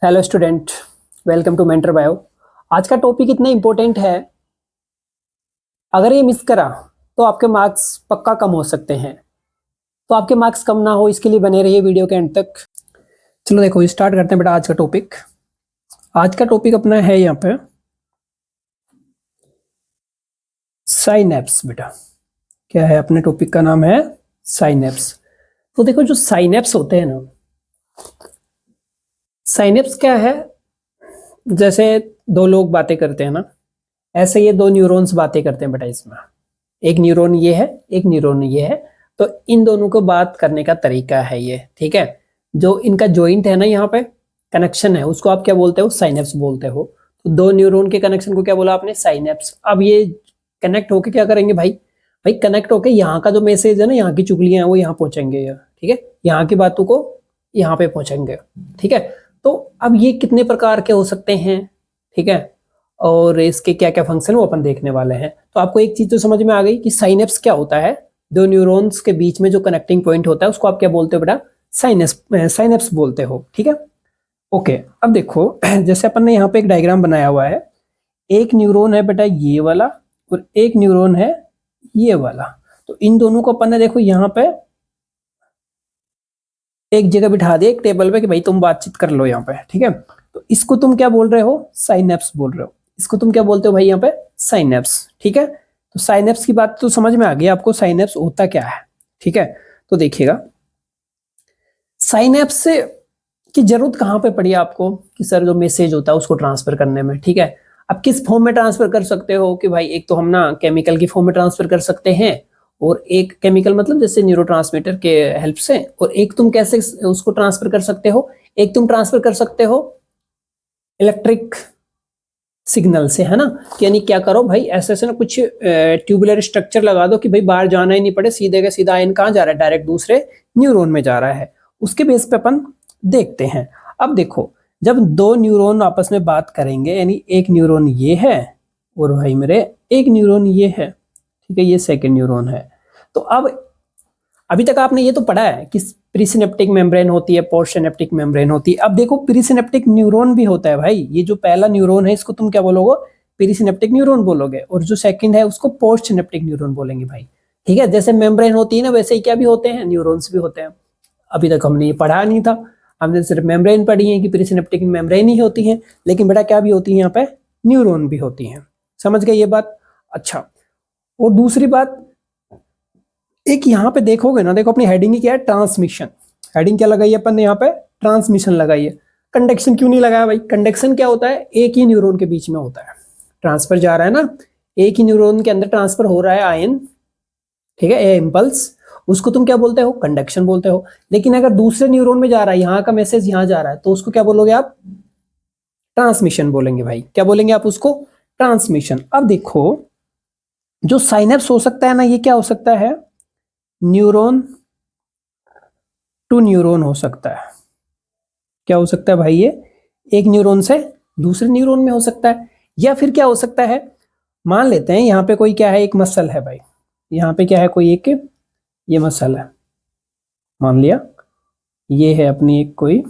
Hello student, welcome to mentor bio. आज का topic इतना इम्पोर्टेंट है, अगर ये मिस करा तो आपके मार्क्स पक्का कम हो सकते हैं। तो आपके मार्क्स कम ना हो इसके लिए बने रहिए वीडियो के एंड तक। चलो देखो स्टार्ट करते हैं बेटा आज का टॉपिक। आज का टॉपिक अपना है यहाँ पे साइनेप्स। बेटा क्या है अपने टॉपिक का नाम है साइनेप्स। तो देखो जो साइनेप्स होते हैं ना, साइनेप्स क्या है, जैसे दो लोग बातें करते हैं ना, ऐसे ये दो न्यूरॉन्स बातें करते हैं बेटा। इसमें एक न्यूरॉन ये है, एक न्यूरॉन ये है, तो इन दोनों को बात करने का तरीका है ये, ठीक है। जो इनका जॉइंट है ना, यहाँ पे कनेक्शन है, उसको आप क्या बोलते हो, साइनेप्स बोलते हो। तो दो न्यूरॉन के कनेक्शन को क्या बोला आपने, साइनेप्स। अब ये कनेक्ट होके क्या करेंगे भाई, कनेक्ट होके यहाँ का जो मैसेज है ना, यहाँ की चुगलियां हैं वो यहाँ पहुंचेंगे, ठीक है, यहाँ की बातों को यहाँ पे पहुंचेंगे, ठीक है। तो अब ये कितने प्रकार के हो सकते हैं, ठीक है, और इसके क्या क्या फंक्शन वो अपन देखने वाले हैं। तो आपको एक चीज तो समझ में आ गई कि साइनेप्स क्या होता है। दो न्यूरॉन्स के बीच में जो कनेक्टिंग पॉइंट होता है उसको आप क्या बोलते हो बेटा, साइनेप्स बोलते हो, ठीक है। ओके, अब देखो जैसे अपन ने यहाँ पे एक डायग्राम बनाया हुआ है। एक न्यूरॉन है बेटा ये वाला और एक न्यूरॉन है ये वाला। तो इन दोनों को अपन ने देखो यहाँ पे एक जगह बिठा दिया, एक टेबल पे, कि भाई तुम बातचीत कर लो यहाँ पे, ठीक है। तो इसको तुम क्या बोल रहे हो, साइनेप्स बोल रहे हो। इसको तुम क्या बोलते हो भाई यहाँ पे, साइनेप्स, ठीक है। तो साइनेप्स की बात तो समझ में आ गई आपको, साइनेप्स होता क्या है, ठीक है। तो देखिएगा साइनेप्स की जरूरत कहाँ पे पड़ी आपको, कि सर जो मैसेज होता है उसको ट्रांसफर करने में, ठीक है। अब किस फॉर्म में ट्रांसफर कर सकते हो, कि भाई एक तो हम ना केमिकल की फॉर्म में ट्रांसफर कर सकते हैं, और एक केमिकल मतलब जैसे न्यूरोट्रांसमीटर के हेल्प से, और एक तुम कैसे उसको ट्रांसफर कर सकते हो, एक तुम ट्रांसफर कर सकते हो इलेक्ट्रिक सिग्नल से, है ना। यानी क्या करो भाई, ऐसे ऐसे ना कुछ ट्यूबुलर स्ट्रक्चर लगा दो कि भाई बाहर जाना ही नहीं पड़े, सीधे का सीधा आयन कहाँ जा रहा है, डायरेक्ट दूसरे न्यूरॉन में जा रहा है। उसके बेस पे अपन देखते हैं। अब देखो जब दो न्यूरॉन आपस में बात करेंगे, यानी एक न्यूरॉन ये है और भाई मेरे एक न्यूरॉन ये है, ठीक है, ये सेकेंड न्यूरॉन है। तो अब अभी तक आपने ये तो पढ़ा है कि प्रीसिनेप्टिक मेम्ब्रेन होती है, पोस्ट सिनेप्टिक मेम्ब्रेन होती है। अब देखो प्रीसिनेप्टिक न्यूरॉन भी होता है भाई। ये जो पहला न्यूरॉन है इसको तुम क्या बोलोगे, प्रीसिनेप्टिक न्यूरॉन बोलोगे, और जो सेकंड है उसको पोस्ट सिनेप्टिक न्यूरॉन बोलेंगे भाई, ठीक है। जैसे मेम्ब्रेन होती है ना, वैसे ही क्या भी होते हैं, न्यूरॉन्स भी होते हैं। अभी तक हमने ये पढ़ा नहीं था, हमने सिर्फ मेम्ब्रेन पढ़ी है कि प्रीसिनेप्टिक मेम्ब्रेन ही होती है, लेकिन बेटा क्या भी होती है यहाँ पे, न्यूरॉन भी होती है। समझ गए ये बात, अच्छा। और दूसरी बात, एक यहाँ पे देखोगे ना, देखो अपनी हेडिंग ही क्या है, ट्रांसमिशन। हेडिंग क्या लगाई है अपन ने यहाँ पे, ट्रांसमिशन लगाई है। कंडक्शन क्यों नहीं लगाया भाई, कंडक्शन क्या होता है, एक ही न्यूरॉन के बीच में होता है, ट्रांसफर जा रहा है ना, एक ही न्यूरॉन के अंदर ट्रांसफर हो रहा है आयन, ठीक है, इम्पल्स, उसको तुम क्या बोलते हो, कंडक्शन बोलते हो। लेकिन अगर दूसरे न्यूरॉन में जा रहा है, यहाँ का मैसेज यहाँ जा रहा है, तो उसको क्या बोलोगे आप, ट्रांसमिशन बोलेंगे भाई। क्या बोलेंगे आप उसको, ट्रांसमिशन। अब देखो जो साइनेप्स हो सकता है ना, ये क्या हो सकता है, न्यूरॉन टू न्यूरॉन हो सकता है। क्या हो सकता है भाई, ये एक न्यूरॉन से दूसरे न्यूरॉन में हो सकता है। या फिर क्या हो सकता है, मान लेते हैं यहाँ पे कोई क्या है, एक मसल है भाई, यहाँ पे क्या है, कोई एक ये मसल है, मान लिया ये है अपनी एक कोई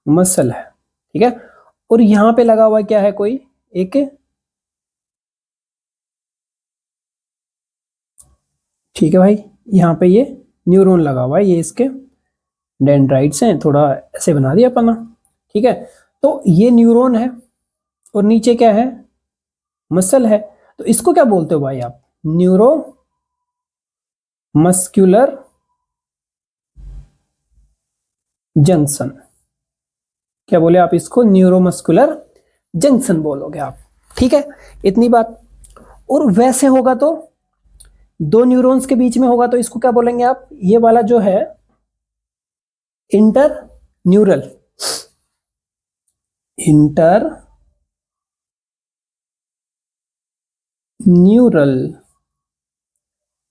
मसल है, ठीक है। और यहाँ पे लगा हुआ क्या है, कोई एक, ठीक है भाई, यहाँ पे ये न्यूरॉन लगा हुआ है, ये इसके डेंड्राइट्स हैं, थोड़ा ऐसे बना दिया अपना, ठीक है। तो ये न्यूरॉन है और नीचे क्या है, मसल है। तो इसको क्या बोलते हो भाई आप, न्यूरो मस्कुलर जंक्शन। क्या बोले आप इसको, न्यूरोमस्कुलर जंक्शन बोलोगे आप, ठीक है, इतनी बात। और वैसे होगा तो दो न्यूरॉन्स के बीच में होगा तो इसको क्या बोलेंगे आप, ये वाला जो है inter neural, inter neural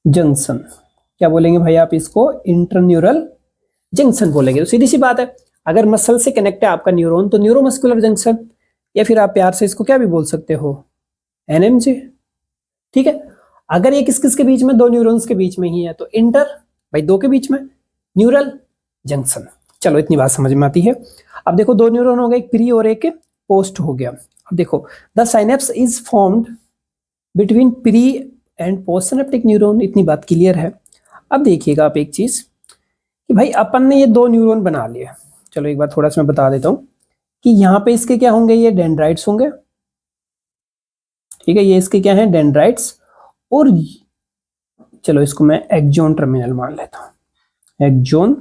junction. क्या बोलेंगे भाई आप इसको, इंटरन्यूरल जंक्शन बोलेंगे। तो सीधी सी बात है, अगर मसल से कनेक्ट है आपका न्यूरॉन तो न्यूरोमस्कुलर जंक्शन, या फिर आप प्यार से इसको क्या भी बोल सकते हो, एनएमजे, ठीक है। अगर ये किस किस के बीच में, दो न्यूरॉन्स के बीच में ही है, तो इंटर भाई दो के बीच में, न्यूरल जंक्शन। चलो इतनी बात समझ में आती है। अब देखो दो न्यूरॉन हो गए, एक प्री और एक पोस्ट हो गया। अब देखो the synapse is formed between pre and post synaptic neuron, इतनी बात क्लियर है। अब देखिएगा आप एक चीज कि भाई अपन ने ये दो न्यूरॉन बना लिए, चलो एक बार थोड़ा सा मैं बता देता हूं कि यहाँ पे इसके क्या होंगे, ये डेंड्राइट्स होंगे, ठीक है, ये इसके क्या है, डेंड्राइट्स। और चलो इसको मैं एक्सॉन टर्मिनल मान लेता हूं, एक्सॉन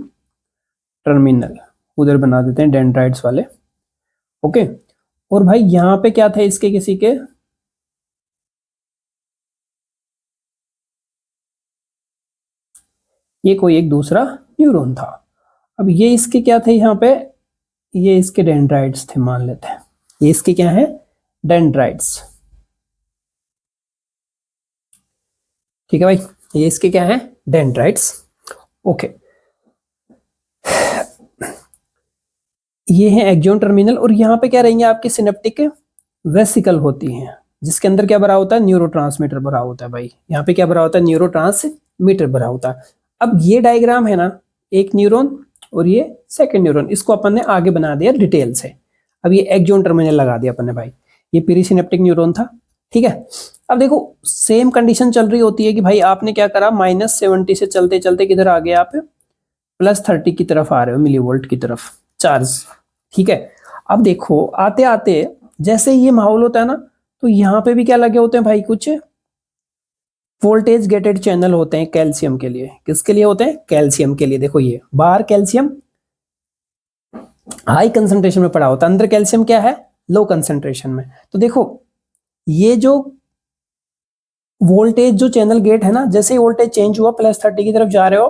टर्मिनल उधर बना देते हैं डेंड्राइट्स वाले, ओके। और भाई यहां पे क्या थे इसके किसी के, ये कोई एक दूसरा न्यूरॉन था। अब ये इसके क्या थे यहाँ पे, ये इसके डेंड्राइट्स थे मान लेते हैं, ये इसके क्या है, डेंड्राइट्स, ठीक है भाई, ये इसके क्या है, डेंड्राइट्स, ओके। ये है एक्सॉन टर्मिनल, और यहाँ पे क्या रहेंगे आपके सिनेप्टिक वेसिकल होती हैं, जिसके अंदर क्या भरा होता है, न्यूरोट्रांसमीटर भरा होता है भाई। यहाँ पे क्या भरा होता है, न्यूरोट्रांसमीटर भरा होता है। अब ये डायग्राम है ना, एक न्यूरॉन और ये सेकंड न्यूरॉन, इसको अपन ने आगे बना दिया डिटेल से। अब ये एक्सॉन टर्मिनल लगा दिया अपन ने भाई, ये पेरिसिनेप्टिक न्यूरॉन था, ठीक है। अब देखो सेम कंडीशन चल रही होती है कि भाई आपने क्या करा, -70 से चलते चलते किधर आ गए आप, +30 की तरफ आ रहे हो, मिलीवोल्ट की तरफ चार्ज, ठीक है। अब देखो आते आते जैसे ये माहौल होता है ना, तो यहाँ पे भी क्या लगे होते हैं भाई, कुछ वोल्टेज गेटेड चैनल होते हैं कैल्शियम के लिए। किसके लिए होते हैं, कैल्शियम के लिए। देखो ये बाहर कैल्शियम हाई कंसंट्रेशन में पड़ा होता है, अंदर कैल्शियम क्या है, लो कंसंट्रेशन में। तो देखो ये जो वोल्टेज जो चैनल गेट है ना, जैसे ही वोल्टेज चेंज हुआ +30 की तरफ जा रहे हो,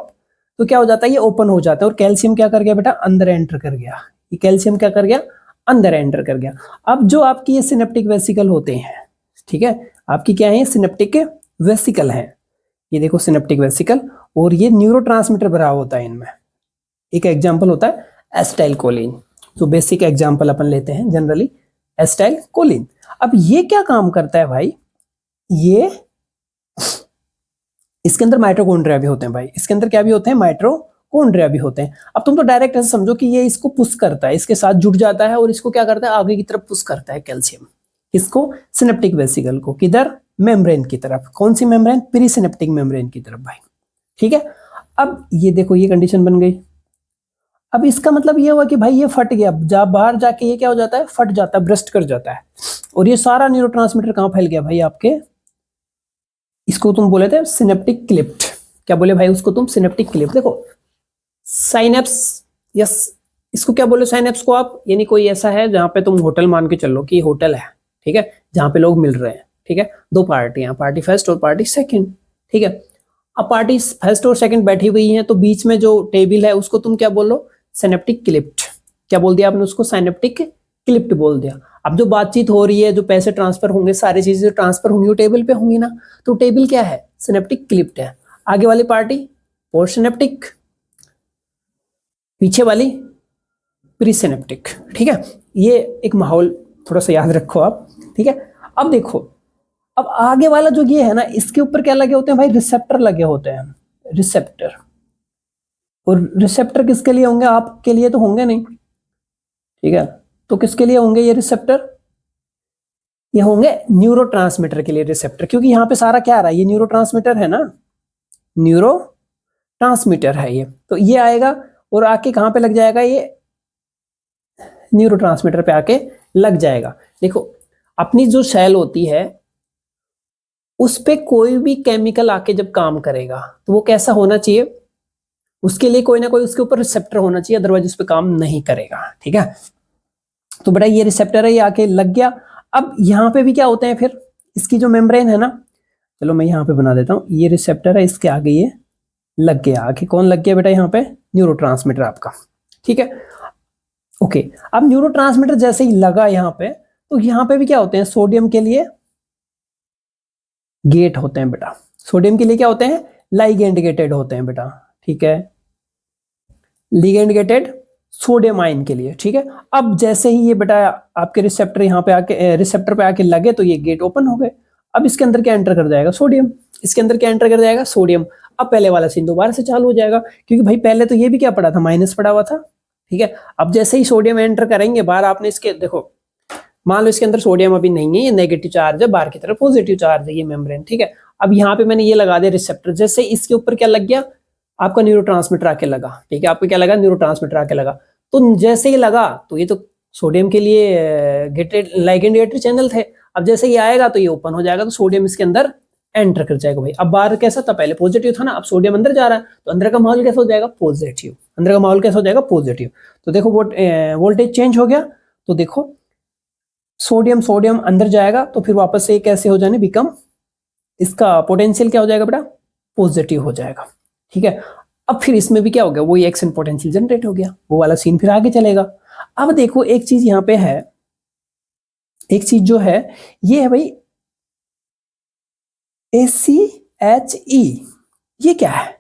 तो क्या हो जाता है, ये ओपन हो जाता है, और कैल्शियम क्या कर गया बेटा, अंदर एंटर कर गया। ये कैल्शियम क्या कर गया, अंदर एंटर कर गया। अब जो आपकी ये सिनेप्टिक वेसिकल होते हैं, ठीक है, आपकी क्या है, सिनेप्टिक वेसिकल है, ये देखो सिनेप्टिक वेसिकल, और ये न्यूरोट्रांसमीटर भरा होता है इनमें। एक एग्जांपल होता है एसिटाइल कोलिन, तो बेसिक एग्जांपल अपन लेते हैं जनरली एसिटाइल कोलिन। अब ये क्या काम करता है भाई, ये इसके अंदर माइटोकॉन्ड्रिया भी होते हैं भाई, इसके अंदर क्या भी होते हैं, माइटोकॉन्ड्रिया भी होते हैं। अब तुम तो डायरेक्ट ऐसे समझो कि ये इसको पुश करता है, इसके साथ जुड़ जाता है, और इसको क्या करता है, आगे की तरफ पुश करता है कैल्शियम, इसको सिनेप्टिक वेसिकल को, किधर, मेम्ब्रेन की तरफ। कौन सी मेम्ब्रेन, प्रीसिनेप्टिक मेम्ब्रेन की तरफ भाई, ठीक है। अब ये देखो ये कंडीशन बन गई। अब इसका मतलब ये हुआ कि भाई ये फट गया, जा बाहर जाके ये क्या हो जाता है, फट जाता है, ब्रस्ट कर जाता है, और ये सारा न्यूरोट्रांसमीटर कहां फैल गया भाई आपके, इसको तुम बोले थे सिनेप्टिक क्लिप्ट। क्या बोले भाई उसको तुम, सिनेप्टिक क्लिप्ट। देखो साइनेप्स, यस, इसको क्या बोले साइनेप्स को आप, यानी कोई ऐसा है जहां पे तुम होटल मान के चलो कि होटल है, ठीक है, जहां पे लोग मिल रहे हैं, ठीक है, दो पार्टियां, पार्टी फर्स्ट और पार्टी सेकंड, ठीक है। अब पार्टी फर्स्ट और सेकंड बैठी हुई हैं, तो बीच में जो टेबल है उसको तुम क्या बोलो, सिनेप्टिक क्लिप्ट। क्या बोल दिया आपने उसको, सिनेप्टिक क्लिप्ट बोल दिया। अब जो बातचीत हो रही है, जो पैसे ट्रांसफर होंगे, सारी चीजें ट्रांसफर होंगी वो टेबल पे होंगी ना, तो टेबल क्या है, सिनेप्टिक क्लिप्ट है। आगे वाली पार्टी पोस्ट सिनेप्टिक, पीछे वाली प्रीसिनेप्टिक, ठीक है। ये एक माहौल थोड़ा सा याद रखो आप, ठीक है। अब देखो, अब आगे वाला जो ये है ना, इसके ऊपर क्या लगे होते हैं भाई, रिसेप्टर लगे होते हैं, रिसेप्टर। और रिसेप्टर किसके लिए होंगे, आपके लिए तो होंगे नहीं, ठीक है, तो किसके लिए होंगे ये रिसेप्टर, ये होंगे न्यूरोट्रांसमीटर के लिए रिसेप्टर, क्योंकि यहाँ पे सारा क्या आ रहा है, ये न्यूरोट्रांसमीटर है ना, न्यूरोट्रांसमीटर है ये, तो ये आएगा और आके कहां पे लग जाएगा, ये न्यूरोट्रांसमीटर पे आके लग जाएगा। देखो अपनी जो सेल होती है उस पे कोई भी केमिकल आके जब काम करेगा तो वो कैसा होना चाहिए, उसके लिए कोई ना कोई उसके ऊपर रिसेप्टर होना चाहिए, अदरवाइज उस पर काम नहीं करेगा, ठीक है। तो बेटा ये रिसेप्टर है, ये आके लग गया। अब यहाँ पे भी क्या होते हैं फिर, इसकी जो मेम्ब्रेन है ना, चलो मैं यहाँ पे बना देता हूँ, ये रिसेप्टर है, इसके आगे ये लग गया, आगे कौन लग गया बेटा, यहाँ पे न्यूरोट्रांसमीटर आपका, ठीक है, ओके। अब न्यूरोट्रांसमीटर जैसे ही लगा यहाँ पे, तो यहाँ पे भी क्या होते हैं, सोडियम के लिए गेट होते हैं बेटा, सोडियम के लिए क्या होते हैं, लाइगेंड गेटेड होते हैं बेटा, ठीक है, लिगेंड गेटेड सोडियम आयन के लिए, ठीक है। अब जैसे ही ये बेटा आपके रिसेप्टर यहाँ पे आके, रिसेप्टर पे आके लगे, तो ये गेट ओपन हो गए। अब इसके अंदर क्या एंटर कर जाएगा, सोडियम, इसके अंदर क्या एंटर कर जाएगा, सोडियम। अब पहले वाला सीन दोबारा से चालू हो जाएगा, क्योंकि भाई पहले तो ये भी क्या पड़ा था, माइनस पड़ा हुआ था, ठीक है। अब जैसे ही सोडियम एंटर करेंगे बाहर, आपने इसके देखो, मान लो इसके अंदर सोडियम अभी नहीं है, ये नेगेटिव चार्ज है, बाहर की तरफ पॉजिटिव चार्ज है ये मेम्ब्रेन, ठीक है। अब यहाँ पे मैंने ये लगा दिया रिसेप्टर, जैसे इसके ऊपर क्या लग गया, आपका न्यूरोट्रांसमीटर आके लगा, ठीक है। आपको क्या लगा, न्यूरोट्रांसमीटर आके लगा। तो जैसे ही लगा तो ये तो सोडियम के लिए गेटेड लाइगेंड गेटेड चैनल थे। अब जैसे ये आएगा तो ये ओपन हो जाएगा, तो सोडियम इसके अंदर एंटर कर जाएगा भाई। अब बाहर कैसा था, पहले पॉजिटिव था ना, अब सोडियम अंदर जा रहा है, तो अंदर का माहौल कैसा हो जाएगा, पॉजिटिव। अंदर का माहौल कैसा हो जाएगा, पॉजिटिव। तो देखो वोल्टेज चेंज हो गया। तो देखो सोडियम अंदर जाएगा, तो फिर वापस से कैसे हो जाने, बिकम, इसका पोटेंशियल क्या हो जाएगा बेटा, पॉजिटिव हो जाएगा, ठीक है। अब फिर इसमें भी क्या हो गया, वही एक्शन पोटेंशियल जनरेट हो गया, वो वाला सीन फिर आगे चलेगा। अब देखो एक चीज यहाँ पे है, एक चीज जो है ये है भाई ACHE। ये क्या है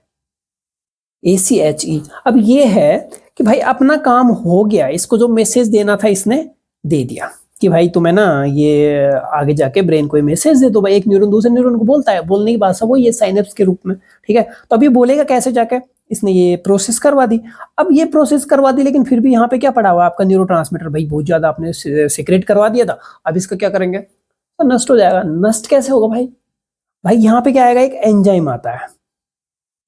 ACHE? अब ये है कि भाई अपना काम हो गया, इसको जो मैसेज देना था इसने दे दिया कि भाई तुम्हें ना ये आगे जाके ब्रेन को मैसेज दे दो भाई। एक न्यूरॉन दूसरे न्यूरॉन को बोलता है, बोलने की भाषा वो ये साइनेप्स के रूप में, ठीक है। तो अभी बोलेगा कैसे जाके, इसने ये प्रोसेस करवा दी। अब ये प्रोसेस करवा दी, लेकिन फिर भी यहाँ पे क्या पड़ा हुआ आपका न्यूरोट्रांसमीटर, भाई बहुत ज्यादा आपने सीक्रेट करवा दिया था। अब इसका क्या करेंगे, तो नष्ट हो जाएगा। नष्ट कैसे होगा भाई, भाई यहाँ पे क्या आएगा, एक एंजाइम आता है।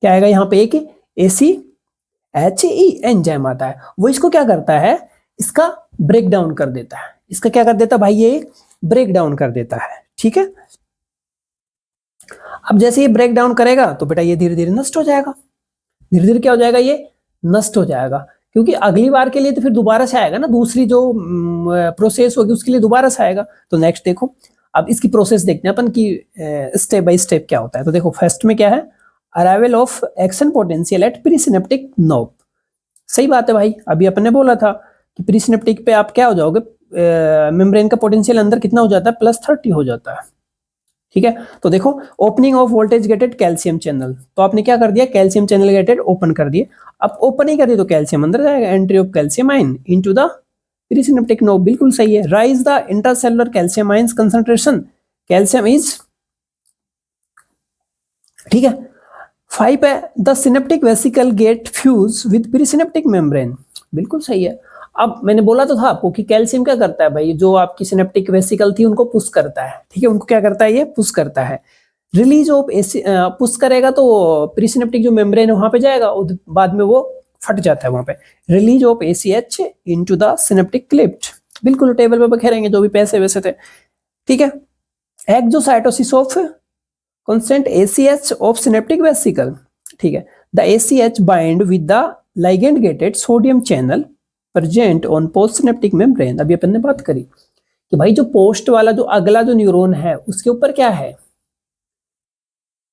क्या आएगा यहाँ पे, एक ACHE एंजाइम आता है। वो इसको क्या करता है, इसका ब्रेक डाउन कर देता है। इसका क्या कर देता है भाई, ये ब्रेक डाउन कर देता है, ठीक है। अब जैसे ये ब्रेक डाउन करेगा तो बेटा ये धीरे धीरे नष्ट हो जाएगा। धीरे धीरे क्या हो जाएगा, ये नष्ट हो जाएगा, क्योंकि अगली बार के लिए तो फिर दोबारा से आएगा ना, दूसरी जो प्रोसेस होगी उसके लिए दोबारा से आएगा। तो नेक्स्ट देखो, अब इसकी प्रोसेस देखते हैं अपन की स्टेप बाय स्टेप क्या होता है। तो देखो फर्स्ट में क्या है, arrival of action potential at presynaptic knob. सही बात है भाई, अभी अपने बोला था कि प्रीसिनेप्टिक पे आप क्या हो जाओगे, मेम्ब्रेन का पोटेंशियल अंदर कितना हो जाता है, +30 हो जाता है, ठीक है। तो देखो opening of voltage gated calcium channel, तो आपने क्या कर दिया, कैल्शियम चैनल गेटेड ओपन कर दिए। अब ओपन ही कर दिए तो कैल्शियम अंदर जाएगा, entry of calcium ion into the presynaptic knob, बिल्कुल सही है। Rise the intracellular calcium ions concentration, calcium is, ठीक है। 5 है, the synaptic vesicle get fuse with presynaptic membrane, बिल्कुल सही है। अब मैंने बोला तो था आपको कि कैल्शियम क्या करता है भाई, जो आपकी सिनेप्टिक वेसिकल थी उनको पुश करता है, ठीक है। उनको क्या करता है, ये पुश करता है। रिलीज ऑफ पुश करेगा तो प्रीसिनेप्टिक जो मेम्ब्रेन है वहां पे जाएगा और बाद में वो फट जाता है वहां पे। Release of ACH into the synaptic cleft, बिल्कुल टेबल पे बखेरेंगे जो भी पैसे वैसे थे, ठीक है। Exocytosis of constant ACH of synaptic vesicle, ठीक है। The ACH bind with the ligand gated sodium channel present on postsynaptic membrane। अभी अपन ने बात करी कि भाई जो पोस्ट वाला जो अगला जो न्यूरॉन है उसके ऊपर क्या है,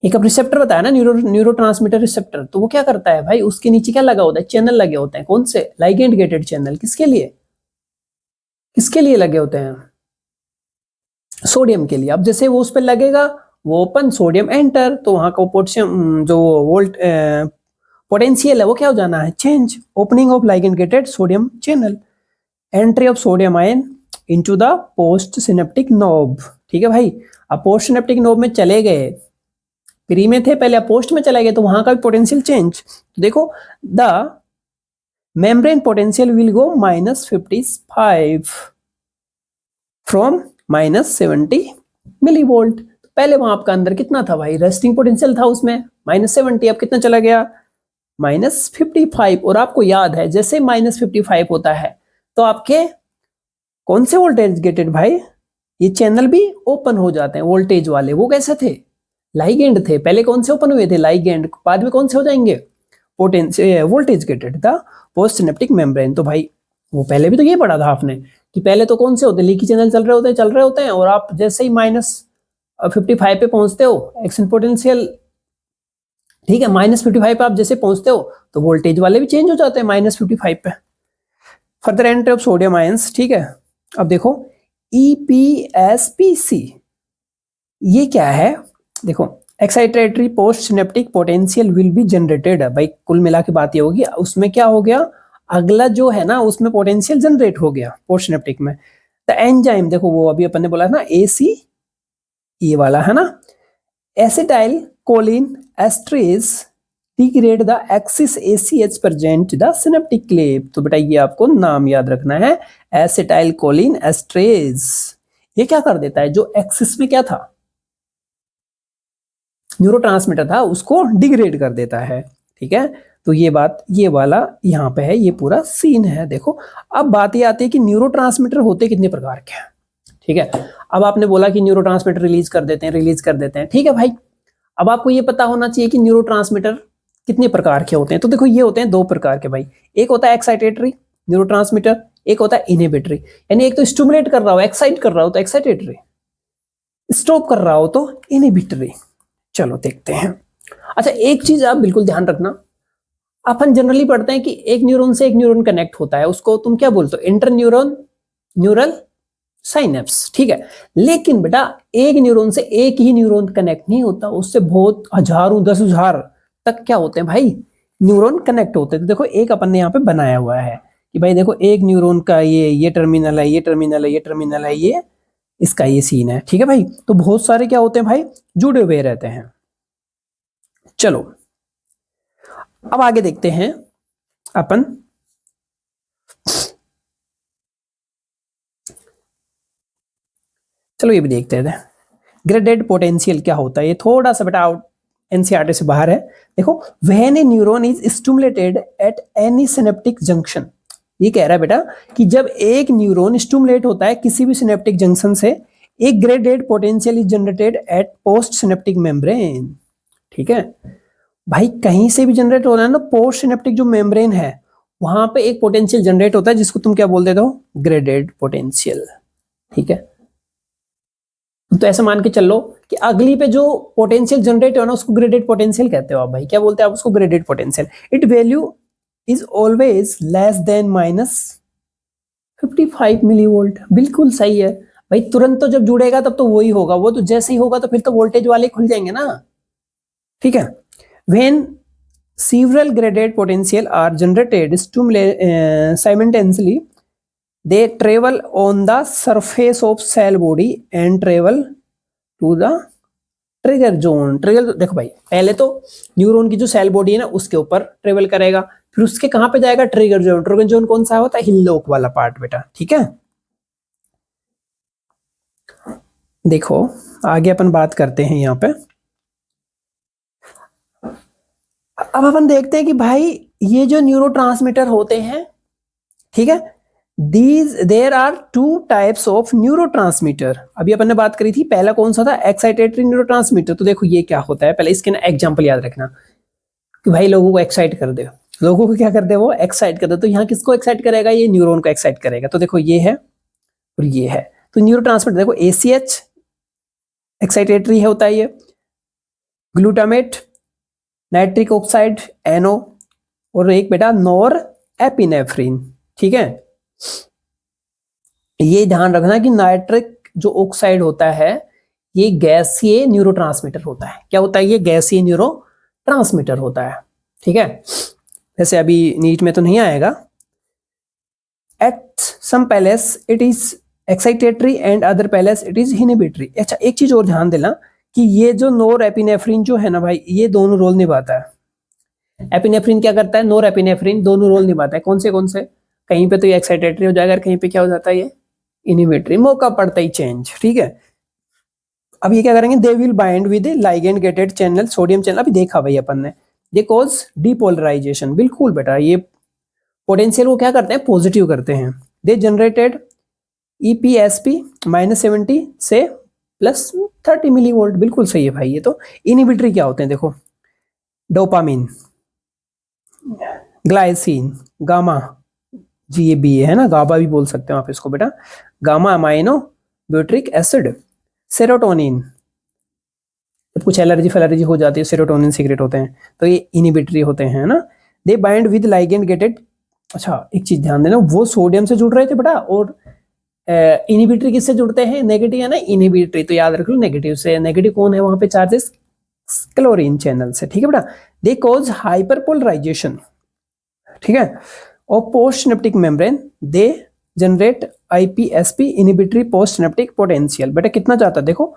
एक अब रिसेप्टर बताया ना, न्यूरोट्रांसमीटर रिसेप्टर। तो वो क्या करता है भाई, उसके नीचे क्या लगा होता है, चैनल लगे होते हैं। कौन से, लाइगेंड गेटेड चैनल। किसके लिए, किसके लिए लगे होते हैं, सोडियम के लिए। अब जैसे वो उस पर लगेगा, वो ओपन, सोडियम एंटर, तो वहां का पोटेशियम जो वोल्ट पोटेंशियल है वो क्या हो जाना है, change. Opening of ligand gated sodium channel, entry of sodium ion into the post synaptic knob, ठीक है भाई। अब पोस्ट सिनेप्टिक नोब में चले गए, प्री में थे पहले, अब पोस्ट में चले गए, तो वहां का भी पोटेंशियल चेंज। तो देखो the membrane potential will go -55 from -70 millivolt. पहले वहां आपका अंदर कितना था भाई, रेस्टिंग पोटेंशियल था उसमें -70, अब कितना चला गया, -55। और आपको याद है जैसे -55 होता है तो आपके कौन से वोल्टेज गेटेड भाई, ये चैनल भी ओपन हो जाते हैं वोल्टेज वाले। वो कैसे थे, लाइगेंड थे। पहले कौन से ओपन हुए थे, लाइगेंड, बाद में कौन से हो जाएंगे, पोटेंशियल वोल्टेज गेटेड था पोस्ट सिनेप्टिक मेम्ब्रेन। तो भाई वो पहले भी तो ये पढ़ा था आपने कि पहले तो कौन से होते, लीकी चैनल चल रहे होते हैं, और आप जैसे ही -55 पे पहुंचते हो एक्शन पोटेंशियल, ठीक है, -55 पे आप जैसे पहुंचते हो तो वोल्टेज वाले भी चेंज हो जाते हैं -55 पे। Further entry of sodium ions, ठीक है। अब देखो EPSPC, ये क्या है, देखो excitatory post synaptic potential will be generated. भाई कुल मिला के बात ये होगी, उसमें क्या हो गया, अगला जो है ना उसमें पोटेंशियल जनरेट हो गया पोस्ट सिनेप्टिक में। द एंजाइम, देखो वो अभी अपन ने बोला था ना AC, ये वाला है ना, acetyl choline esterase degrade the excess ACH present the synaptic cleft. तो बेटा ये आपको नाम याद रखना है, एसिटाइल कोलिन एस्ट्रेज। ये क्या कर देता है, जो एक्सिस में क्या था, न्यूरोट्रांसमीटर था, उसको डिग्रेड कर देता है। ठीक है, तो ये बात, ये वाला यहाँ पे है, ये पूरा सीन है। देखो अब बात ये आती है कि न्यूरोट्रांसमीटर होते कितने प्रकार के हैं। ठीक है, अब आपने बोला कि न्यूरोट्रांसमीटर रिलीज कर देते हैं, रिलीज कर देते हैं। ठीक है भाई, अब आपको ये पता होना चाहिए कि न्यूरोट्रांसमीटर कितने प्रकार के होते हैं। तो देखो ये होते हैं दो प्रकार के भाई, एक होता है एक्साइटेटरी न्यूरोट्रांसमीटर, एक होता है इनहिबिटरी। यानी एक तो स्टिमुलेट कर रहा हो, एक्साइट कर रहा हो तो एक्साइटेटरी, स्टॉप कर रहा हो तो इनहिबिटरी। चलो देखते हैं। अच्छा एक चीज आप बिल्कुल ध्यान रखना, अपन जनरली पढ़ते हैं कि एक न्यूरॉन से एक न्यूरॉन कनेक्ट होता है, उसको तुम क्या बोलते हो, इंटर न्यूरॉन न्यूरल साइनेप्स। ठीक है, लेकिन बेटा एक न्यूरॉन से एक ही न्यूरॉन कनेक्ट नहीं होता, उससे बहुत हजारों 10,000 तक क्या होते हैं भाई, न्यूरॉन कनेक्ट होते हैं। तो देखो एक अपन ने यहाँ पे बनाया हुआ है कि भाई देखो एक न्यूरॉन का ये टर्मिनल है, ये टर्मिनल है, ये टर्मिनल है, ये इसका ये सीन है। ठीक है भाई, तो बहुत सारे क्या होते हैं भाई, जुड़े हुए रहते हैं। चलो अब आगे देखते हैं अपन। चलो ये भी देखते हैं ग्रेडेड पोटेंशियल क्या होता है। ये थोड़ा सा बेटा आउट एनसीईआरटी से बाहर है। देखो when A neuron is stimulated at any synaptic junction, ये कह रहा है बेटा कि जब एक न्यूरॉन स्टिमुलेट होता है किसी भी सिनेप्टिक जंक्शन से, एक graded potential is generated at post synaptic membrane. ठीक है भाई, कहीं से भी जनरेट हो रहा है ना, पोस्ट सिनेप्टिक जो मेम्ब्रेन है वहां पे एक पोटेंशियल जनरेट होता है, जिसको तुम क्या बोल देते हो, ग्रेडेड पोटेंशियल। ठीक है, तो ऐसा मान के चलो कि अगली पे जो पोटेंशियल जनरेट हो ना, उसको ग्रेडेड पोटेंशियल कहते हो आप भाई। क्या बोलते हैं आप उसको, graded potential. It value is always less than -55 millivolt. बिल्कुल सही है भाई, तुरंत तो जब जुड़ेगा तब तो वही होगा, वो तो जैसे ही होगा तो फिर तो वोल्टेज वाले खुल जाएंगे ना। ठीक है, when several graded potential are generated simultaneously, they travel on the surface of cell body and travel to the trigger zone. Trigger देखो भाई, पहले तो न्यूरॉन की जो सेल बॉडी है ना उसके ऊपर ट्रेवल करेगा, फिर उसके कहां पे जाएगा, ट्रिगर जोन। ट्रिगर जोन कौन सा होता है, हिल्लोक वाला पार्ट बेटा। ठीक है, देखो आगे अपन बात करते हैं यहाँ पे। अब अपन देखते हैं कि भाई ये जो न्यूरोट्रांसमीटर होते हैं, ठीक है, there are two types of neurotransmitter. अभी अपन ने बात करी थी, पहला कौन सा था, एक्साइटेटरी न्यूरोट्रांसमीटर। तो देखो ये क्या होता है, पहले इसके ना एग्जांपल याद रखना कि भाई लोगों को एक्साइट कर दे, लोगों को क्या कर दे, वो एक्साइट कर दे। तो यहाँ किसको एक्साइट करेगा, ये न्यूरॉन को एक्साइट करेगा। तो देखो ये है और ये है, तो न्यूरोट्रांसमीटर देखो ACH एक्साइटेटरी है होता है ये, ग्लूटामेट, नाइट्रिक ऑक्साइड NO, और एक बेटा नॉर एपिनेफ्रिन। ठीक है, ये ध्यान रखना कि नाइट्रिक जो ऑक्साइड होता है ये गैसीय न्यूरोट्रांसमीटर होता है। क्या होता है, ये गैसीय न्यूरोट्रांसमीटर होता है। ठीक है, वैसे अभी नीट में तो नहीं आएगा। At some place it is excitatory and other place it is inhibitory. अच्छा एक चीज और ध्यान देना कि ये जो नोर एपिनेफ्रिन जो है ना भाई, ये दोनों रोल निभाता है। एपिनेफ्रिन क्या करता है, नोर एपिनेफ्रिन दोनों रोल निभाता है। कौन से कौन से, कहीं पे तो ये एक्साइटेटरी हो जाएगा, कहीं पे क्या हो जाता है, ये इनहिबिटरी, मौका पड़ता ही चेंज। ठीक है, अब ये क्या करेंगे, they will bind with ligand gated channel, sodium channel. अभी देखा भाई अपन ने, दे कॉज डीपोलराइजेशन। बिल्कुल बेटा, ये पोटेंशियल को क्या करते हैं, पॉजिटिव करते हैं। दे जनरेटेड EPSP -70 से +30 मिलीवोल्ट। बिल्कुल सही है भाई। ये तो इनहिबिटरी क्या होते हैं, देखो डोपामिन, ग्लाइसिन, गामा, GABA है ना, गाबा भी बोल सकते हो आप इसको बेटा, gamma amino butyric acid, serotonin. जब कुछ एलर्जी फैलर्जी हो जाती है, सेरोटोनिन सीक्रेट होते हैं, तो ये इनहिबिटरी होते हैं ना। दे बाइंड विद लाइगेंड गेटेड। अच्छा एक चीज ध्यान देना, वो सोडियम से जुड़ रहे थे बेटा, और इनहिबिटरी किससे जुड़ते हैं, नेगेटिव है ना इनहिबिटरी, तो याद रख लो नेगेटिव से। नेगेटिव कौन है वहां पे, चार्जेस क्लोरीन चैनल से। ठीक है बेटा, दे कॉज हाइपरपोलराइजेशन। ठीक है, और post synaptic membrane they generate IPSP inhibitory post synaptic potential. बेटा कितना जाता है, देखो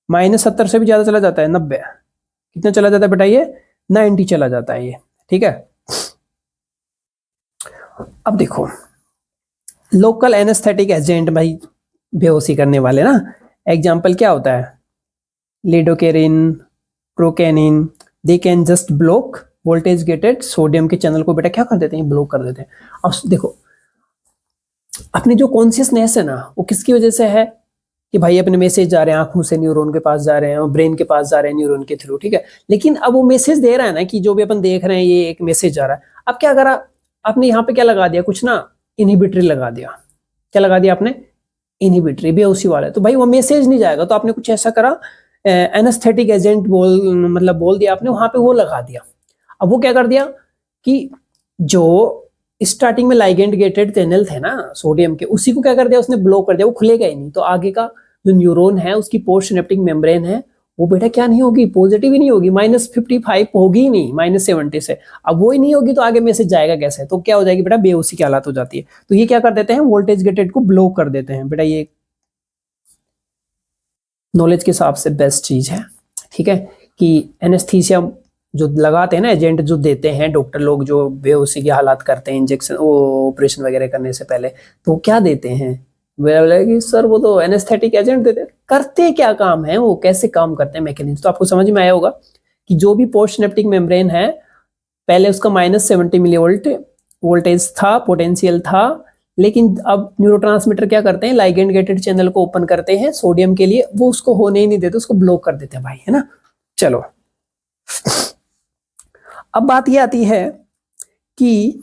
-70 से भी ज्यादा चला जाता है, 90। कितना चला जाता है बेटा, ये 90 चला जाता है ये, ठीक है। अब देखो लोकल एनेस्थेटिक एजेंट, भाई बेहोशी करने वाले ना, एग्जाम्पल क्या होता है, lidocaine, procaine, they can just block voltage gated sodium के चैनल को बेटा क्या कर देते हैं, ब्लॉक कर देते हैं। अब देखो अपनी जो कॉन्शियसनेस है ना वो किसकी वजह से है कि भाई अपने मैसेज जा रहे हैं आंखों से न्यूरॉन के पास जा रहे हैं और ब्रेन के पास जा रहे हैं न्यूरॉन के थ्रू, ठीक है। लेकिन अब वो मैसेज दे रहा है ना कि जो भी अपन देख रहे हैं ये एक मैसेज जा रहा है। अब क्या करा आपने, यहाँ पे क्या लगा दिया, कुछ ना इनहिबिटरी लगा दिया। क्या लगा दिया आपने, इनहिबिटरी, बेहोशी वाला। तो भाई वो मैसेज नहीं जाएगा, तो आपने कुछ ऐसा करा, एनेस्थेटिक एजेंट बोल दिया आपने, वहां पे वो लगा दिया। अब वो क्या कर दिया कि जो स्टार्टिंग में लाइगेंड गेटेड चैनल थे ना सोडियम के, उसी को क्या कर दिया उसने, ब्लॉक कर दिया, वो खुलेगा ही नहीं। तो आगे का जो न्यूरॉन है उसकी पोस्ट सिनेप्टिक मेम्ब्रेन है वो बेटा क्या नहीं होगी, पॉजिटिव ही नहीं होगी, -55 होगी ही नहीं, -70 से। अब वो ही नहीं होगी तो आगे मैसेज जाएगा कैसे, तो क्या हो जाएगी बेटा, बेहोशी की हालत हो जाती है। तो ये क्या कर देते हैं, वोल्टेज गेटेड को ब्लॉक कर देते हैं बेटा। ये नॉलेज के हिसाब से बेस्ट चीज है, ठीक है। कि एनेस्थीसिया जो लगाते हैं ना, एजेंट जो देते हैं डॉक्टर लोग, जो बेहोशी की हालात करते हैं इंजेक्शन वो ऑपरेशन वगैरह करने से पहले, तो क्या देते हैं, वे बोले कि सर वो तो एनेस्थेटिक एजेंट देते हैं। करते क्या काम है वो, कैसे काम करते हैं मैकेनिज्म, तो आपको समझ में आया होगा कि जो भी पोस्ट सिनेप्टिक मेम्ब्रेन है पहले उसका -70 मिलीवोल्ट वोल्टेज था, पोटेंशियल था, लेकिन अब न्यूरोट्रांसमीटर क्या करते हैं, लाइगेंड गेटेड चैनल को ओपन करते हैं सोडियम के लिए, वो उसको होने ही नहीं देते, उसको ब्लॉक कर देते हैं भाई, है ना। चलो अब बात ये आती है कि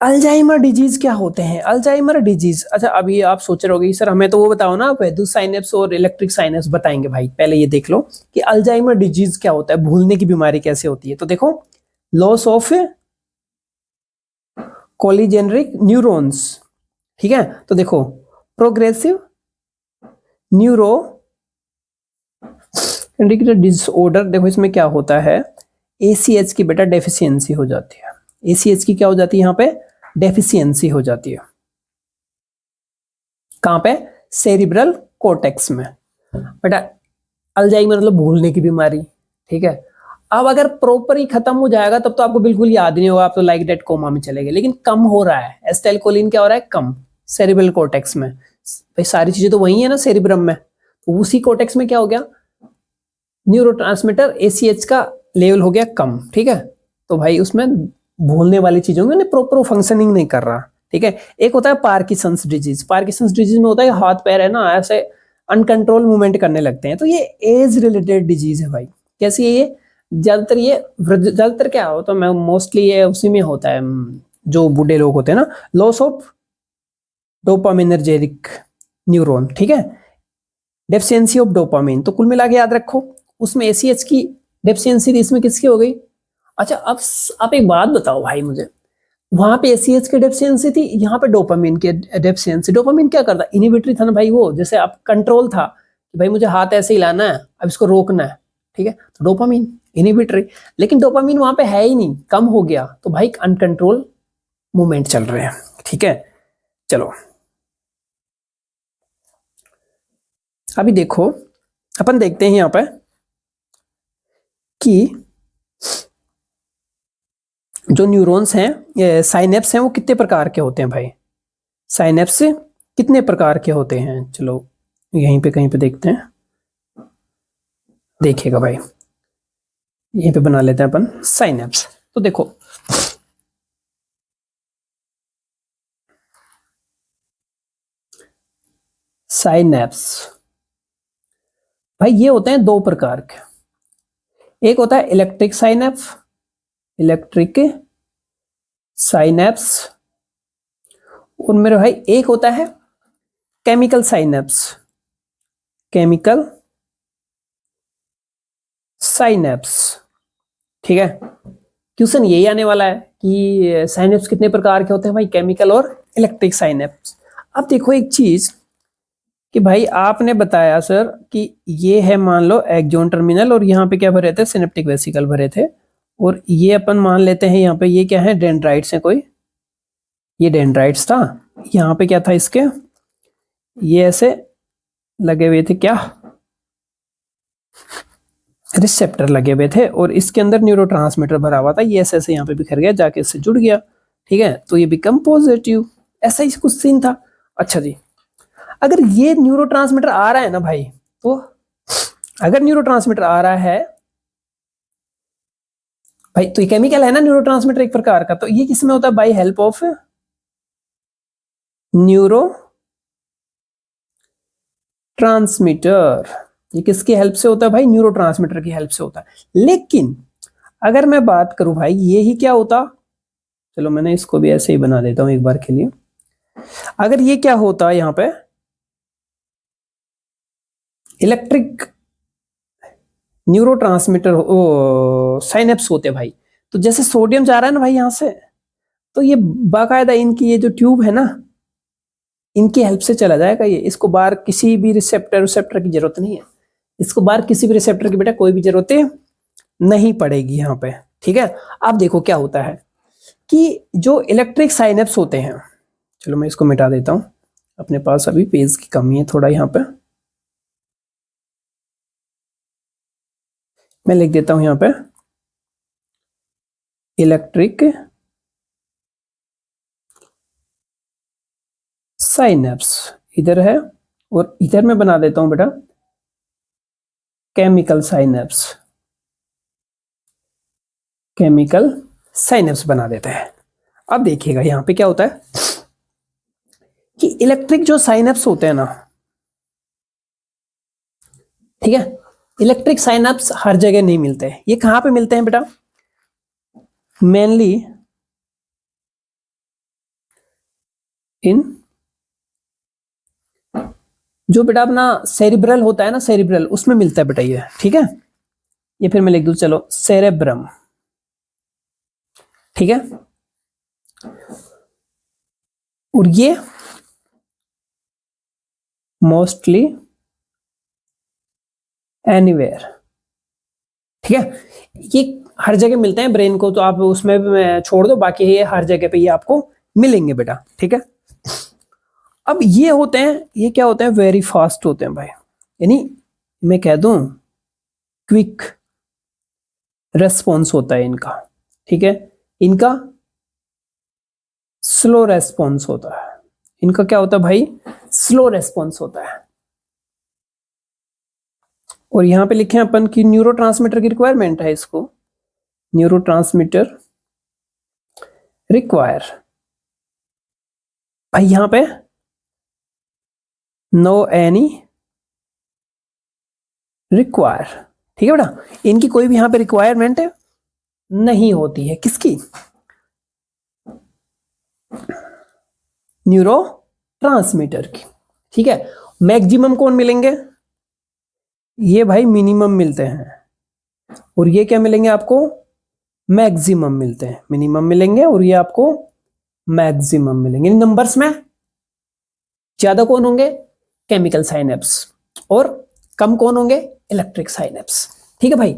अल्जाइमर डिजीज क्या होते हैं। अल्जाइमर डिजीज, अच्छा अभी आप सोच रहे होगे सर हमें तो वो बताओ ना, वैद्युत साइनेप्स और इलेक्ट्रिक साइनेप्स बताएंगे भाई। पहले ये देख लो कि अल्जाइमर डिजीज क्या होता है, भूलने की बीमारी कैसे होती है। तो देखो लॉस ऑफ कोलिजेनरिक न्यूरॉन्स, ठीक है। तो देखो प्रोग्रेसिव न्यूरो डिसऑर्डर, देखो इसमें क्या होता है, ACH की बेटा डेफिशिएंसी हो जाती है। ACH की क्या हो जाती है, यहाँ पे डेफिशिएंसी हो जाती है। कहां पे, सेरिब्रल कॉर्टेक्स में बेटा। अल्जाइमर मतलब भूलने की बीमारी, ठीक है। अब अगर प्रॉपर ही खत्म हो जाएगा तब तो आपको बिल्कुल याद नहीं होगा, आप तो लाइक डेट कोमा में चले गए। लेकिन कम हो रहा है, एसिटाइलकोलिन क्या हो रहा है, कम सेरिब्रल कॉर्टेक्स में। भाई सारी चीजें तो वही है ना सेरिब्रम में, तो उसी कॉर्टेक्स में क्या हो गया, न्यूरोट्रांसमीटर ACH का लेवल हो गया कम, ठीक है। तो भाई उसमें भूलने वाली चीजों में प्रॉपर फंक्शनिंग नहीं कर रहा, ठीक है। एक होता है पार्किंसंस डिजीज। पार्किंसंस डिजीज में होता है हाथ पैर है ना ऐसे अनकंट्रोल मूवमेंट करने लगते हैं, तो ये एज रिलेटेड डिजीज है भाई। कैसी है ये, ज्यादातर क्या हो तो मैं मोस्टली ये उसी में होता है, जो बूढ़े लोग होते हैं ना, लॉस ऑफ डोपामिनर्जिक न्यूरॉन, ठीक है, डेफिशिएंसी ऑफ डोपामिन। तो कुल मिला के याद रखो उसमें ACH की डेफिशिएंसी थी, इसमें किसकी हो गई। अच्छा अब आप एक बात बताओ भाई मुझे, वहां पे ACH की डेफिशिएंसी थी, यहाँ पे डोपामिन की डेफिशिएंसी। डोपामिन क्या करता, इनहिबिटरी था ना भाई, वो जैसे आप कंट्रोल था कि भाई मुझे हाथ ऐसे हिलाना है, अब इसको रोकना है, ठीक है, तो डोपामिन इनहिबिटरी। लेकिन डोपामिन वहां पे है ही नहीं, कम हो गया, तो भाई अनकंट्रोल मूवमेंट चल रहे हैं, ठीक है। चलो अभी देखो अपन देखते हैं यहाँ पे कि जो न्यूरॉन्स हैं, साइनेप्स हैं, वो कितने प्रकार के होते हैं भाई। साइनेप्स कितने प्रकार के होते हैं, चलो यहीं पे कहीं पे देखते हैं, देखिएगा भाई यहीं पे बना लेते हैं अपन साइनेप्स। तो देखो साइनेप्स भाई ये होते हैं दो प्रकार के, एक होता है इलेक्ट्रिक साइनेप्स, इलेक्ट्रिक साइनेप्स, और मेरे भाई एक होता है केमिकल साइनेप्स, केमिकल साइनेप्स, ठीक है। क्वेश्चन यही आने वाला है कि साइनेप्स कितने प्रकार के होते हैं भाई, केमिकल और इलेक्ट्रिक साइनेप्स। अब देखो एक चीज कि भाई आपने बताया सर कि ये है मान लो एक्सॉन टर्मिनल, और यहाँ पे क्या भरे थे, सिनेप्टिक वेसिकल भरे थे, और ये अपन मान लेते हैं यहाँ पे ये क्या है, डेंड्राइट्स है कोई, ये डेंड्राइट्स था। यहाँ पे क्या था इसके, ये ऐसे लगे हुए थे क्या, रिसेप्टर लगे हुए थे और इसके अंदर न्यूरोट्रांसमीटर भरा हुआ था, ये ऐसे ऐसे यहाँ पे बिखर गया, जाके इससे जुड़ गया, ठीक है, तो ये बिकम पॉजिटिव। ऐसा ही कुछ सीन था। अच्छा जी, अगर ये न्यूरोट्रांसमीटर आ रहा है ना भाई, तो अगर न्यूरोट्रांसमीटर आ रहा है भाई, तो ये केमिकल है ना न्यूरोट्रांसमीटर एक प्रकार का, तो ये किसमें होता है, by help of neuro transmitter. ये किसकी हेल्प से होता है भाई, न्यूरोट्रांसमीटर की हेल्प से होता है। लेकिन अगर मैं बात करूं भाई, ये ही क्या होता, चलो मैंने इसको भी ऐसे ही बना देता हूं एक बार के लिए। अगर ये क्या होता, यहां पे इलेक्ट्रिक न्यूरोट्रांसमीटर साइनेप्स होते भाई, तो जैसे सोडियम जा रहा है ना भाई यहां से, तो ये बाकायदा इनकी ये जो ट्यूब है ना, इनकी हेल्प से चला जाएगा ये। इसको बाहर किसी भी रिसेप्टर की जरूरत नहीं है, इसको बाहर किसी भी रिसेप्टर की बेटा कोई भी जरूरत नहीं पड़ेगी यहाँ पे, ठीक है। अब देखो क्या होता है कि जो इलेक्ट्रिक साइनेप्स होते हैं, चलो मैं इसको मिटा देता हूं, अपने पास अभी पेज की कमी है थोड़ा, यहाँ पे मैं लिख देता हूं यहाँ पे इलेक्ट्रिक साइनेप्स इधर है, और इधर मैं बना देता हूं बेटा केमिकल साइनेप्स, केमिकल साइनेप्स बना देते हैं। अब देखिएगा यहां पे क्या होता है कि इलेक्ट्रिक जो साइनेप्स होते हैं ना, ठीक है, इलेक्ट्रिक साइनेप्स हर जगह नहीं मिलते हैं। ये कहां पे मिलते हैं बेटा, मेनली इन जो बेटा अपना सेरिब्रल होता है ना, सेरिब्रल, उसमें मिलता है बेटा ये, ठीक है। ये फिर मैं लिख दूं, चलो सेरेब्रम, ठीक है। और ये मोस्टली एनीवेयर, ठीक है, ये हर जगह मिलते हैं। ब्रेन को तो आप उसमें भी छोड़ दो, बाकी ये हर जगह पे ये आपको मिलेंगे बेटा, ठीक है। अब ये होते हैं, ये क्या होते हैं, वेरी फास्ट होते हैं भाई, यानी मैं कह दूं क्विक रेस्पॉन्स होता है इनका, ठीक है। इनका स्लो रेस्पॉन्स होता है, इनका क्या होता है भाई, स्लो रेस्पॉन्स होता है। और यहां पे लिखे हैं अपन की न्यूरोट्रांसमीटर की रिक्वायरमेंट है, इसको न्यूरोट्रांसमीटर रिक्वायर, भाई यहां पे नो एनी रिक्वायर, ठीक है बेटा, इनकी कोई भी यहां पे रिक्वायरमेंट नहीं होती है, किसकी, न्यूरो ट्रांसमीटर की, ठीक है। मैक्सिमम कौन मिलेंगे, ये भाई मिनिमम मिलते हैं, और ये क्या मिलेंगे आपको, मैक्सिमम मिलते हैं। मिनिमम मिलेंगे और ये आपको मैक्सिमम मिलेंगे। नंबर्स में ज्यादा कौन होंगे, केमिकल साइनेप्स, और कम कौन होंगे, इलेक्ट्रिक साइनेप्स, ठीक है भाई।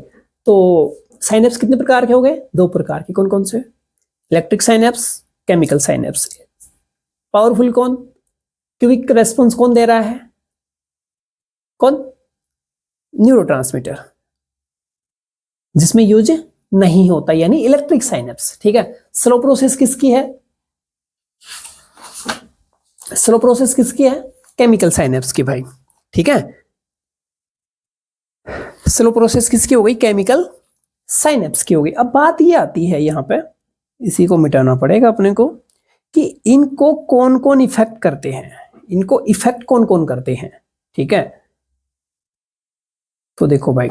तो साइनेप्स कितने प्रकार के हो गए, दो प्रकार के, कौन कौन से, electric synapse, chemical synapse. Powerful कौन, क्विक रेस्पॉन्स कौन दे रहा है, कौन, न्यूरोट्रांसमीटर, जिसमें यूज नहीं होता, यानी इलेक्ट्रिक साइनेप्स, ठीक है। स्लो प्रोसेस किसकी है, स्लो प्रोसेस किसकी है, केमिकल साइनेप्स की भाई, ठीक है। स्लो प्रोसेस किसकी हो गई, केमिकल साइनेप्स की हो गई। अब बात ये आती है यहां पे, इसी को मिटाना पड़ेगा अपने को, कि इनको कौन कौन इफेक्ट करते हैं, इनको इफेक्ट कौन कौन करते हैं, ठीक है। तो देखो भाई,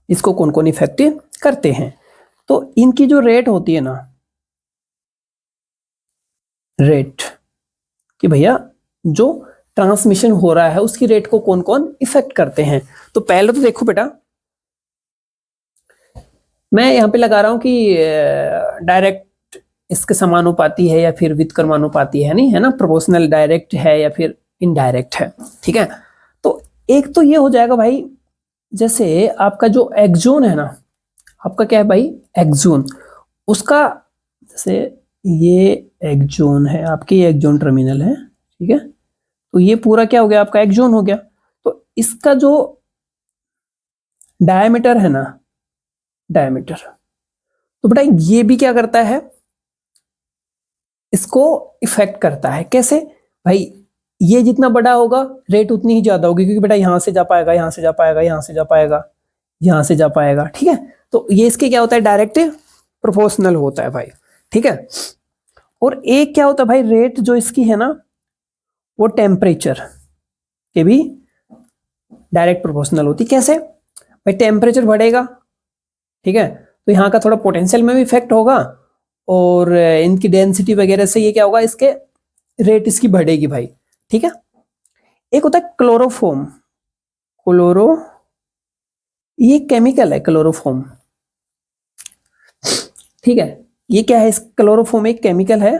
इसको कौन कौन इफेक्ट करते हैं, तो इनकी जो रेट होती है ना, रेट कि भैया जो ट्रांसमिशन हो रहा है उसकी रेट को कौन कौन इफेक्ट करते हैं। तो पहले तो देखो बेटा, मैं यहां पे लगा रहा हूं कि डायरेक्ट इसके समानुपाती है या फिर व्युत्क्रमानुपाती है, नहीं है ना, प्रोपोर्शनल डायरेक्ट है या फिर इनडायरेक्ट है, ठीक है। तो एक तो ये हो जाएगा भाई, जैसे आपका जो एक्सोन है ना, आपका क्या है भाई, एक्सोन, उसका जैसे ये एक्सोन है आपकी, ये एक्सोन टर्मिनल है, ठीक है। तो ये पूरा क्या हो गया, आपका एक्सोन हो गया। तो इसका जो डायमीटर है ना, डायमीटर, तो बेटा ये भी क्या करता है, इसको इफेक्ट करता है। कैसे भाई, ये जितना बड़ा होगा रेट उतनी ही ज्यादा होगी, क्योंकि बेटा यहां से जा पाएगा, यहां से जा पाएगा, यहां से जा पाएगा, यहां से जा पाएगा, ठीक है। तो ये इसके क्या होता है, डायरेक्ट प्रोपोर्शनल होता है भाई, ठीक है। और एक क्या होता है भाई, रेट जो इसकी है ना, वो टेम्परेचर के भी डायरेक्ट प्रोपोर्शनल होती। कैसे भाई, टेम्परेचर बढ़ेगा, ठीक है, तो यहाँ का थोड़ा पोटेंशियल में भी इफेक्ट होगा, और इनकी डेंसिटी वगैरह से ये क्या होगा, इसके रेट इसकी बढ़ेगी भाई, ठीक है। एक होता है क्लोरोफॉर्म, क्लोरो, ये केमिकल है क्लोरोफॉर्म, ठीक है। ये क्या है, इस क्लोरोफॉर्म एक केमिकल है,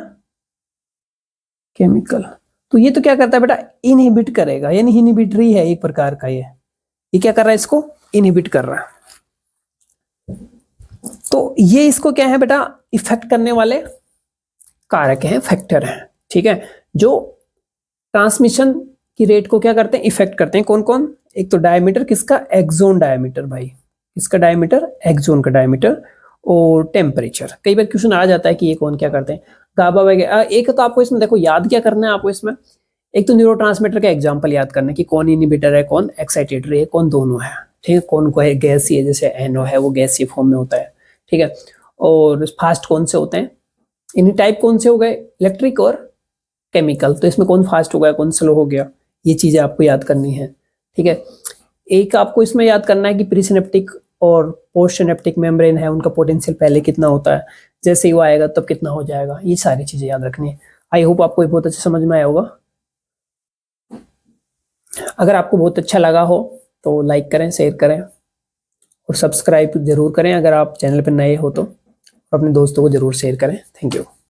केमिकल। तो ये तो क्या करता है बेटा, इनहिबिट करेगा, यानी इनहिबिटरी है एक प्रकार का। ये क्या कर रहा है, इसको इनहिबिट कर रहा है। तो ये इसको क्या है बेटा, इफेक्ट करने वाले कारक हैं, फैक्टर हैं, ठीक है, जो ट्रांसमिशन की रेट को क्या करते हैं, इफेक्ट करते हैं। कौन कौन, एक तो डायमीटर, किसका, एक्सोन डायमीटर भाई, किसका डायमीटर, एक्सोन का डायमीटर, और टेम्परेचर। कई बार क्वेश्चन आ जाता है कि ये कौन क्या करते हैं, गाबा वगैरह। एक तो आपको इसमें देखो याद क्या करना है आपको इसमें, एक तो न्यूरोट्रांसमीटर का एग्जांपल याद करना है कि कौन इनहिबिटर है, कौन एक्साइटेटरी है, कौन दोनों है, ठीक है। कौन को है गैसीय, जैसे एनओ है वो गैसीय फॉर्म में होता है, ठीक है। और फास्ट कौन से होते हैं, इन्हीं टाइप कौन से हो गए, इलेक्ट्रिक और केमिकल, तो इसमें कौन फास्ट हो गया, कौन स्लो हो गया, ये चीजें आपको याद करनी है, ठीक है। एक आपको इसमें याद करना है कि प्रीसिनेप्टिक और पोस्ट सिनेप्टिक मेम्ब्रेन है, उनका पोटेंशियल पहले कितना होता है, जैसे ही वो आएगा तब कितना हो जाएगा, ये सारी चीजें याद रखनी है। आई होप आपको ये बहुत अच्छे समझ में आया होगा। अगर आपको बहुत अच्छा लगा हो तो लाइक करें, शेयर करें और सब्सक्राइब जरूर करें अगर आप चैनल पर नए हो तो, और अपने दोस्तों को जरूर शेयर करें। Thank you.